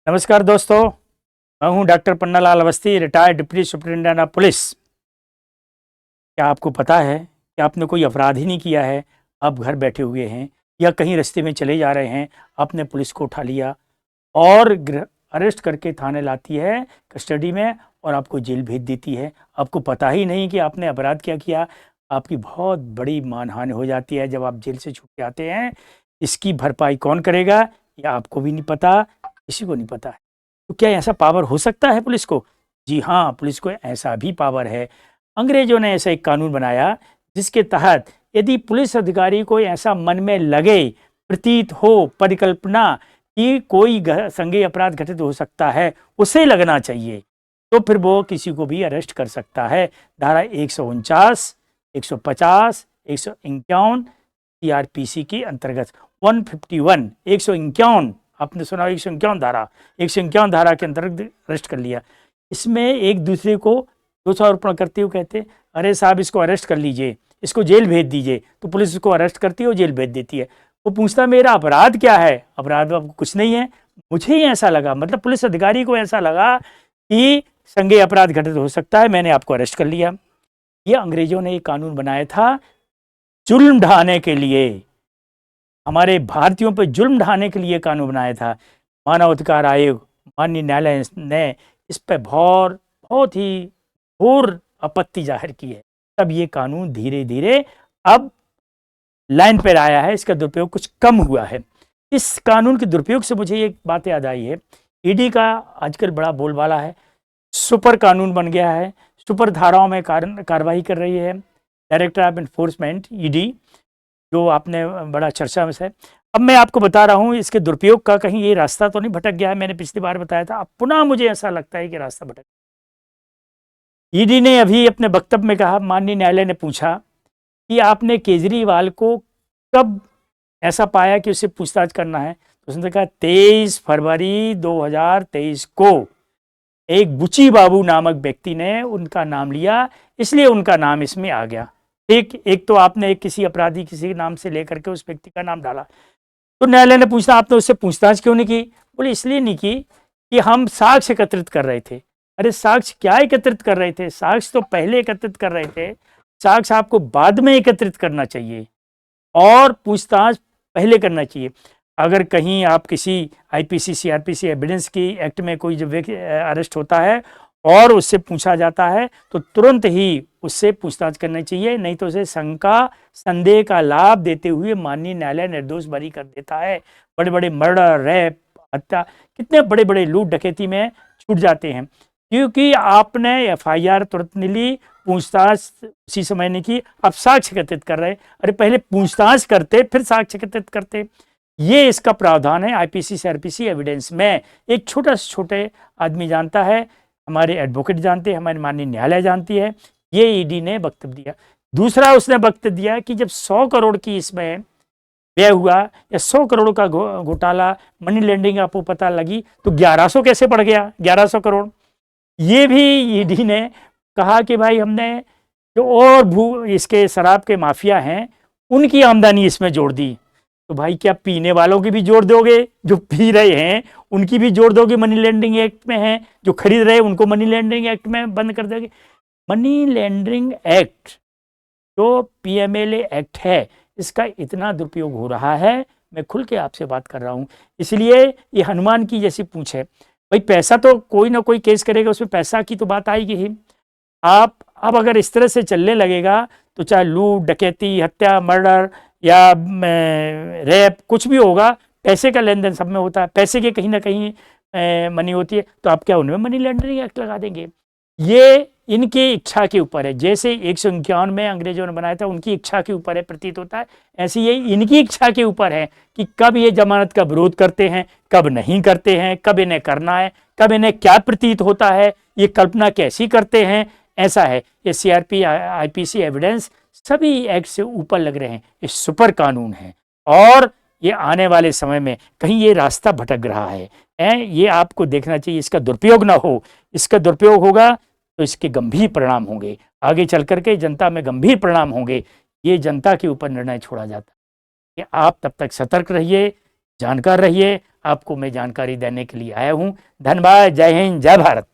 नमस्कार दोस्तों, मैं हूं doctor Pannalal Awasthi, retired deputy superintendent of police. क्या आपको पता है कि आपने कोई अपराध ही नहीं किया है, आप घर बैठे हुए हैं या कहीं रास्ते में चले जा रहे हैं, आपने पुलिस को उठा लिया और अरेस्ट करके थाने लाती है कस्टडी में और आपको जेल भेज देती है। आपको पता ही नहीं कि आपने अपराध क्या किया। आपकी बहुत बड़ी मानहानि हो जाती है जब आप जेल से छूट के आते हैं। इसकी भरपाई कौन करेगा, या आपको भी नहीं पता, किसी को नहीं पता है। तो क्या ऐसा पावर हो सकता है पुलिस को? जी हाँ, पुलिस को ऐसा भी पावर है। अंग्रेजों ने ऐसा एक कानून बनाया जिसके तहत यदि पुलिस अधिकारी को ऐसा मन में लगे, प्रतीत हो, परिकल्पना कि कोई संज्ञेय अपराध घटित हो सकता है, उसे लगना चाहिए, तो फिर वो किसी को भी अरेस्ट कर सकता है। धारा 149, 150, 151 सीआरपीसी के अंतर्गत 151, 151, आपने सुना 151 धारा, 151 धारा के अंतर्गत अरेस्ट कर लिया। इसमें एक दूसरे को दोषारोपण करते हुए कहते, अरे साहब इसको अरेस्ट कर लीजिए, इसको जेल भेज दीजिए, तो पुलिस उसको अरेस्ट करती है और जेल भेज देती है। वो पूछता मेरा अपराध क्या है? अपराध आपको कुछ नहीं है, मुझे ही ऐसा लगा, मतलब पुलिस अधिकारी को ऐसा लगा कि संज्ञेय अपराध घटित हो सकता है, मैंने आपको अरेस्ट कर लिया। ये अंग्रेजों ने एक कानून बनाया था जुल्म ढाने के लिए, हमारे भारतीयों पर जुल्म ढाने के लिए कानून बनाया था। मानवाधिकार आयोग, माननीय न्यायालय ने इस पर बहुत ही घोर आपत्ति जाहिर की है। तब ये कानून धीरे धीरे अब लाइन पर आया है, इसका दुरुपयोग कुछ कम हुआ है। इस कानून के दुरुपयोग से मुझे एक बात याद आई है। ईडी का आजकल बड़ा बोलबाला है, सुपर कानून बन गया है, सुपर धाराओं में कार्रवाई कर रही है डायरेक्टर ऑफ एनफोर्समेंट ईडी, जो आपने बड़ा चर्चा में है। अब मैं आपको बता रहा हूँ इसके दुरुपयोग का, कहीं ये रास्ता तो नहीं भटक गया है। मैंने पिछली बार बताया था, अब पुनः मुझे ऐसा लगता है कि रास्ता भटक। ईडी ने अभी अपने वक्तव्य में कहा, माननीय न्यायालय ने पूछा कि आपने केजरीवाल को कब ऐसा पाया कि उससे पूछताछ करना है? तो उसने कहा 23 फरवरी 2023 को एक बुची बाबू नामक व्यक्ति ने उनका नाम लिया, इसलिए उनका नाम इसमें आ गया। एक तो आपने किसी अपराधी किसी नाम से लेकर के उस व्यक्ति का नाम डाला। तो न्यायालय ने पूछा आपने उससे पूछताछ क्यों नहीं की? बोले इसलिए नहीं की कि हम साक्ष्य एकत्रित कर रहे थे। अरे साक्ष्य क्या एकत्रित कर रहे थे? साक्ष्य तो पहले एकत्रित कर रहे थे, साक्ष्य आपको बाद में एकत्रित करना चाहिए और पूछताछ पहले करना चाहिए। अगर कहीं आप किसी आईपीसी सीआरपीसी एविडेंस की एक्ट में कोई जब अरेस्ट होता है और उससे पूछा जाता है तो तुरंत ही उससे पूछताछ करनी चाहिए, नहीं तो उसे शंका संदेह का लाभ देते हुए माननीय न्यायालय निर्दोष बरी कर देता है। बड़े बड़े मर्डर, रेप, हत्या, कितने बड़े बड़े लूट डकैती में छूट जाते हैं, क्योंकि आपने एफआईआर तुरंत नहीं ली, पूछताछ उसी समय नहीं की, अब साक्ष्य एकत्रित कर रहे। अरे पहले पूछताछ करते फिर साक्ष्य एकत्रित करते। ये इसका प्रावधान है आईपीसी सीआरपीसी एविडेंस में। एक छोटा से छोटे आदमी जानता है, हमारे एडवोकेट जानते हैं, हमारे माननीय न्यायालय जानती है, ये ईडी ने वक्तव्य दिया। दूसरा उसने वक्तव्य दिया कि जब 100 करोड़ की इसमें व्यय हुआ या 100 करोड़ का घोटाला, मनी लैंडिंग आपको पता लगी, तो 1100 कैसे बढ़ गया, 1100 करोड़। ये भी ईडी ने कहा कि भाई हमने जो और इसके शराब के माफिया हैं उनकी आमदनी इसमें जोड़ दी। तो भाई क्या पीने वालों की भी जोड़ दोगे? जो पी रहे हैं उनकी भी जोड़ दोगे? मनी लैंडरिंग एक्ट में है, जो खरीद रहे हैं उनको मनी लैंडरिंग एक्ट में बंद कर दोगे? मनी लैंडरिंग एक्ट जो पीएमएलए एक्ट है, इसका इतना दुरुपयोग हो रहा है, मैं खुल के आपसे बात कर रहा हूँ। इसलिए ये हनुमान की जैसी पूंछ है, भाई पैसा तो कोई ना कोई केस करेगा, उसमें पैसा की तो बात आएगी ही। आप अब अगर इस तरह से चलने लगेगा तो चाहे लूट डकैती, हत्या, मर्डर या रेप कुछ भी होगा, पैसे का लेन देन सब में होता है, पैसे के कहीं ना कहीं मनी होती है, तो आप क्या उनमें मनी लैंडरिंग एक्ट लगा देंगे? ये इनकी इच्छा के ऊपर है। जैसे 151 में अंग्रेजों ने बनाया था, उनकी इच्छा के ऊपर है, प्रतीत होता है, ऐसे ये इनकी इच्छा के ऊपर है कि कब ये जमानत का विरोध करते हैं, कब नहीं करते हैं, कब इन्हें करना है, कब इन्हें क्या प्रतीत होता है, ये कल्पना कैसी करते हैं, ऐसा है। ये सीआरपी आईपीसी एविडेंस सभी एक्ट से ऊपर लग रहे हैं, ये सुपर कानून है और ये आने वाले समय में कहीं ये रास्ता भटक रहा है। ये आपको देखना चाहिए, इसका दुरुपयोग ना हो। इसका दुरुपयोग होगा तो इसके गंभीर परिणाम होंगे, आगे चल करके जनता में गंभीर परिणाम होंगे। ये जनता के ऊपर निर्णय छोड़ा जाता है कि आप तब तक सतर्क रहिए, जानकार रहिए, आपको मैं जानकारी देने के लिए आया हूँ। धन्यवाद। जय हिंद, जय भारत।